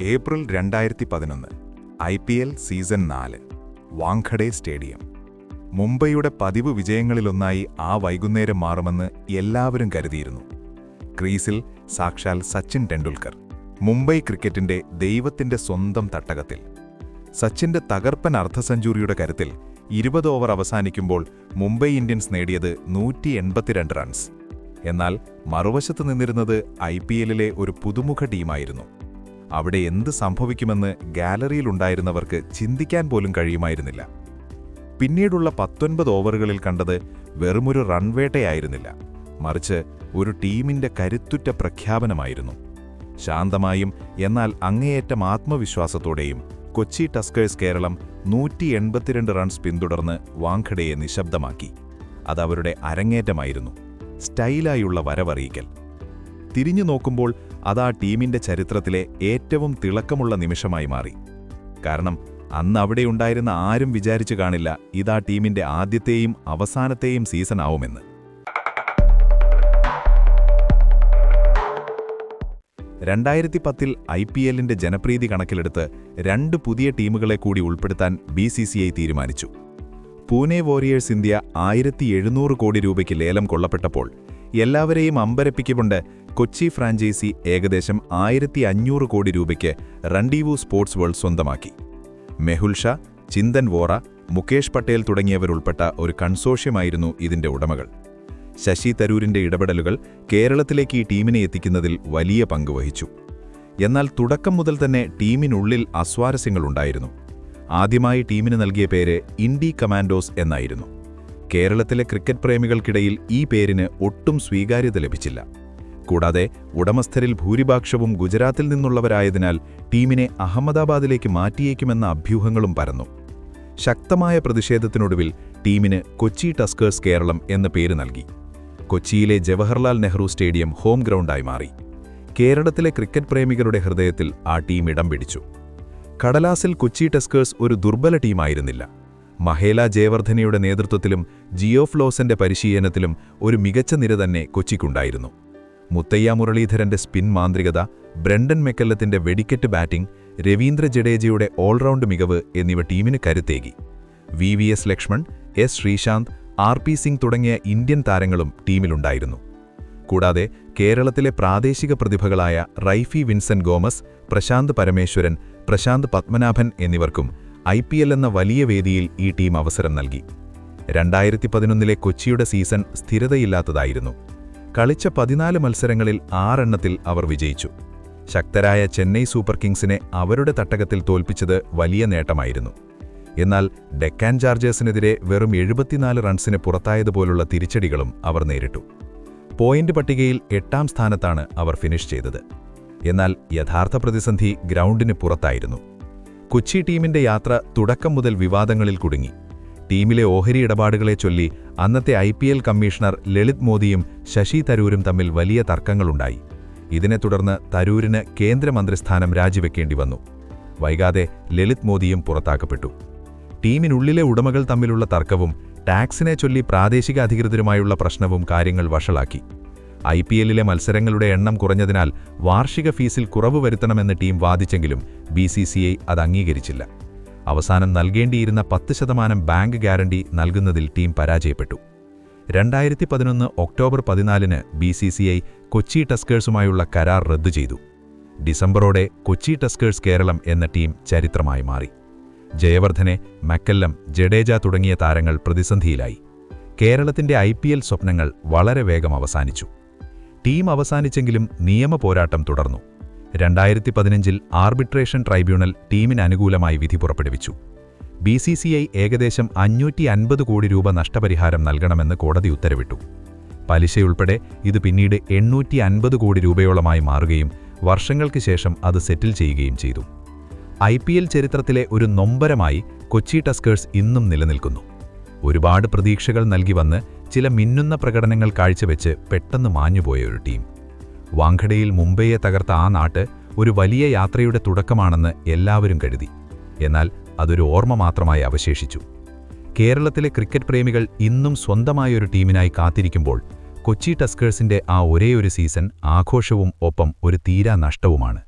April 2011 IPL season 4 Wankhede stadium. മുംബൈയുടെ പതിവ് വിജയങ്ങളിലൊന്നായി ആ വൈകുന്നേരം മാറുമെന്ന് എല്ലാവരും കരുതിയിരുന്നു. ക്രീസിൽ സാക്ഷാൽ സച്ചിൻ ടെണ്ടുൽക്കർ, മുംബൈ ക്രിക്കറ്റിന്റെ ദൈവത്തിന്റെ സ്വന്തം തട്ടകത്തിൽ. സച്ചിന്റെ തകർപ്പൻ അർദ്ധസെഞ്ചുറിയുടെ കരുത്തിൽ 20 ഓവർ അവസാനിക്കുമ്പോൾ മുംബൈ ഇന്ത്യൻസ് നേടിയത് 182 റൺസ്. എന്നാൽ മറുവശത്ത് നിന്നിരുന്നത് IPLലെ ഒരു പുതുമുഖ ടീമായിരുന്നു. അവിടെ എന്ത് സംഭവിക്കുമെന്ന് ഗാലറിയിലുണ്ടായിരുന്നവർക്ക് ചിന്തിക്കാൻ പോലും കഴിയുമായിരുന്നില്ല. പിന്നീടുള്ള 19 ഓവറുകളിൽ കണ്ടത് വെറുമൊരു റൺവേട്ടയായിരുന്നില്ല, മറിച്ച് ഒരു ടീമിന്റെ കരുത്തുറ്റ പ്രഖ്യാപനമായിരുന്നു. ശാന്തമായും എന്നാൽ അങ്ങേയറ്റം ആത്മവിശ്വാസത്തോടെയും കൊച്ചി ടസ്കേഴ്സ് കേരളം 182 റൺസ് പിന്തുടർന്ന് വാങ്ഖഡെയെ നിശബ്ദമാക്കി. അതവരുടെ അരങ്ങേറ്റമായിരുന്നു, സ്റ്റൈലായുള്ള വരവറിയിക്കൽ. തിരിഞ്ഞു നോക്കുമ്പോൾ അതാ ടീമിന്റെ ചരിത്രത്തിലെ ഏറ്റവും തിളക്കമുള്ള നിമിഷമായി മാറി. കാരണം അന്ന് അവിടെയുണ്ടായിരുന്ന ആരും വിചാരിച്ചു കാണില്ല ഇതാ ടീമിന്റെ ആദ്യത്തെയും അവസാനത്തെയും സീസൺ ആവുമെന്ന്. 2010 IPLന്റെ ജനപ്രീതി കണക്കിലെടുത്ത് 2 പുതിയ ടീമുകളെ കൂടി ഉൾപ്പെടുത്താൻ BCCI തീരുമാനിച്ചു. പൂനെ വോറിയേഴ്സ് ഇന്ത്യ 1700 കോടി രൂപയ്ക്ക് ലേലം കൊള്ളപ്പെട്ടപ്പോൾ എല്ലാവരെയും അമ്പരപ്പിക്കൊണ്ട് കൊച്ചി ഫ്രാഞ്ചൈസി ഏകദേശം 1500 കോടി രൂപയ്ക്ക് റണ്ടീവൂ സ്പോർട്സ് വേൾഡ് സ്വന്തമാക്കി. മെഹുൽ ഷാ, ചിന്തൻ വോറ, മുകേഷ് പട്ടേൽ തുടങ്ങിയവരുൾപ്പെട്ട ഒരു കൺസോഷ്യമായിരുന്നു ഇതിന്റെ ഉടമകൾ. ശശി തരൂരിന്റെ ഇടപെടലുകൾ കേരളത്തിലേക്ക് ഈ ടീമിനെ എത്തിക്കുന്നതിൽ വലിയ പങ്ക് വഹിച്ചു. എന്നാൽ തുടക്കം മുതൽ തന്നെ ടീമിനുള്ളിൽ അസ്വാരസ്യങ്ങളുണ്ടായിരുന്നു. ആദ്യമായി ടീമിന് നൽകിയ പേര് ഇന്ത്യ കമാൻഡോസ് എന്നായിരുന്നു. കേരളത്തിലെ ക്രിക്കറ്റ് പ്രേമികൾക്കിടയിൽ ഈ പേരിന് ഒട്ടും സ്വീകാര്യത ലഭിച്ചില്ല. കൂടാതെ ഉടമസ്ഥരിൽ ഭൂരിഭാഗവും ഗുജറാത്തിൽ നിന്നുള്ളവരായതിനാൽ ടീമിനെ അഹമ്മദാബാദിലേക്ക് മാറ്റിയേക്കുമെന്ന അഭ്യൂഹങ്ങളും പരന്നു. ശക്തമായ പ്രതിഷേധത്തിനൊടുവിൽ ടീമിന് കൊച്ചി ടസ്കേഴ്സ് കേരളം എന്ന പേര് നൽകി. കൊച്ചിയിലെ ജവഹർലാൽ നെഹ്റു സ്റ്റേഡിയം ഹോം ഗ്രൗണ്ടായി മാറി. കേരളത്തിലെ ക്രിക്കറ്റ് പ്രേമികളുടെ ഹൃദയത്തിൽ ആ ടീം ഇടം പിടിച്ചു. കടലാസിൽ കൊച്ചി ടസ്കേഴ്സ് ഒരു ദുർബല ടീമായിരുന്നില്ല. മഹേല ജയവർദ്ധനയുടെ നേതൃത്വത്തിലും ജിയോ ഫ്ലോസന്റെ പരിശീലനത്തിലും ഒരു മികച്ച നിര തന്നെ കൊച്ചിക്കുണ്ടായിരുന്നു. മുത്തയ്യ മുരളീധരന്റെ സ്പിൻ മാന്ത്രികത, ബ്രണ്ടൻ മെക്കല്ലത്തിന്റെ വെടിക്കെട്ട് ബാറ്റിംഗ്, രവീന്ദ്ര ജഡേജയുടെ ഓൾറൗണ്ട് മികവ് എന്നിവ ടീമിന് കരുത്തേകി. VVS Lakshman, S Sreesanth, RP Singh തുടങ്ങിയ ഇന്ത്യൻ താരങ്ങളും ടീമിലുണ്ടായിരുന്നു. കൂടാതെ കേരളത്തിലെ പ്രാദേശിക പ്രതിഭകളായ റൈഫി വിൻസെന്റ് ഗോമസ്, പ്രശാന്ത് പരമേശ്വരൻ, പ്രശാന്ത് പത്മനാഭൻ എന്നിവർക്കും IPL എന്ന വലിയ വേദിയിൽ ഈ ടീം അവസരം നൽകി. 2011 കൊച്ചിയുടെ സീസൺ സ്ഥിരതയില്ലാത്തതായിരുന്നു. കളിച്ച 14 മത്സരങ്ങളിൽ 6 എണ്ണത്തിൽ അവർ വിജയിച്ചു. ശക്തരായ ചെന്നൈ സൂപ്പർ കിങ്സിനെ അവരുടെ തട്ടകത്തിൽ തോൽപ്പിച്ചത് വലിയ നേട്ടമായിരുന്നു. എന്നാൽ ഡെക്കാൻ ചാർജേഴ്സിനെതിരെ വെറും 74 റൺസിന് പുറത്തായതുപോലുള്ള തിരിച്ചടികളും അവർ നേരിട്ടു. പോയിന്റ് പട്ടികയിൽ 8ാം സ്ഥാനത്താണ് അവർ ഫിനിഷ് ചെയ്തത്. എന്നാൽ യഥാർത്ഥ പ്രതിസന്ധി ഗ്രൗണ്ടിന് പുറത്തായിരുന്നു. കൊച്ചി ടീമിന്റെ യാത്ര തുടക്കം മുതൽ വിവാദങ്ങളിൽ കുടുങ്ങി. ടീമിലെ ഓഹരി ഇടപാടുകളെ ചൊല്ലി അന്നത്തെ IPL കമ്മീഷണർ ലളിത് മോദിയും ശശി തരൂരും തമ്മിൽ വലിയ തർക്കങ്ങളുണ്ടായി. ഇതിനെ തുടർന്ന് തരൂരിന് കേന്ദ്രമന്ത്രിസ്ഥാനം രാജിവെക്കേണ്ടി വന്നു. വൈകാതെ ലളിത് മോദിയും പുറത്താക്കപ്പെട്ടു. ടീമിനുള്ളിലെ ഉടമകൾ തമ്മിലുള്ള തർക്കവും ടാക്സിനെ ചൊല്ലി പ്രാദേശിക അധികൃതരുമായുള്ള പ്രശ്നവും കാര്യങ്ങൾ വഷളാക്കി. IPLലെ മത്സരങ്ങളുടെ എണ്ണം കുറഞ്ഞതിനാൽ വാർഷിക ഫീസിൽ കുറവ് വരുത്തണമെന്ന് ടീം വാദിച്ചെങ്കിലും BCCI അത് അംഗീകരിച്ചില്ല. അവസാനം നൽകേണ്ടിയിരുന്ന 10% ബാങ്ക് ഗ്യാരണ്ടി നൽകുന്നതിൽ ടീം പരാജയപ്പെട്ടു. 2011 ഒക്ടോബർ 14 BCCI കൊച്ചി ടസ്കേഴ്സുമായുള്ള കരാർ റദ്ദു ചെയ്തു. ഡിസംബറോടെ കൊച്ചി ടസ്കേഴ്സ് കേരളം എന്ന ടീം ചരിത്രമായി മാറി. ജയവർദ്ധനെ, മക്കല്ലം, ജഡേജ തുടങ്ങിയ താരങ്ങൾ പ്രതിസന്ധിയിലായി. കേരളത്തിന്റെ IPL സ്വപ്നങ്ങൾ വളരെ വേഗം അവസാനിച്ചു. ടീം അവസാനിച്ചെങ്കിലും നിയമ പോരാട്ടം തുടർന്നു. 2015 ആർബിട്രേഷൻ ട്രൈബ്യൂണൽ ടീമിന് അനുകൂലമായി വിധി പുറപ്പെടുവിച്ചു. BCCI ഏകദേശം 550 കോടി രൂപ നഷ്ടപരിഹാരം നൽകണമെന്ന് കോടതി ഉത്തരവിട്ടു. പലിശയുൾപ്പെടെ ഇത് പിന്നീട് 850 കോടി രൂപയോളമായി മാറുകയും വർഷങ്ങൾക്ക് ശേഷം അത് സെറ്റിൽ ചെയ്യുകയും ചെയ്തു. IPL ചരിത്രത്തിലെ ഒരു നൊമ്പരമായി കൊച്ചി ടസ്കേഴ്സ് ഇന്നും നിലനിൽക്കുന്നു. ഒരുപാട് പ്രതീക്ഷകൾ നൽകി വന്ന് ചില മിന്നുന്ന പ്രകടനങ്ങൾ കാഴ്ചവെച്ച് പെട്ടെന്ന് മാഞ്ഞുപോയ ഒരു ടീം. വാങ്ഖഡെയിൽ മുംബൈയെ തകർത്ത ആ നാട്ട് ഒരു വലിയ യാത്രയുടെ തുടക്കമാണെന്ന് എല്ലാവരും കരുതി. എന്നാൽ അതൊരു ഓർമ്മ മാത്രമായി അവശേഷിച്ചു. കേരളത്തിലെ ക്രിക്കറ്റ് പ്രേമികൾ ഇന്നും സ്വന്തമായൊരു ടീമിനായി കാത്തിരിക്കുമ്പോൾ കൊച്ചി ടസ്കേഴ്സിന്റെ ആ ഒരേയൊരു സീസൺ ആഘോഷവും ഒപ്പം ഒരു തീരാ നഷ്ടവുമാണ്.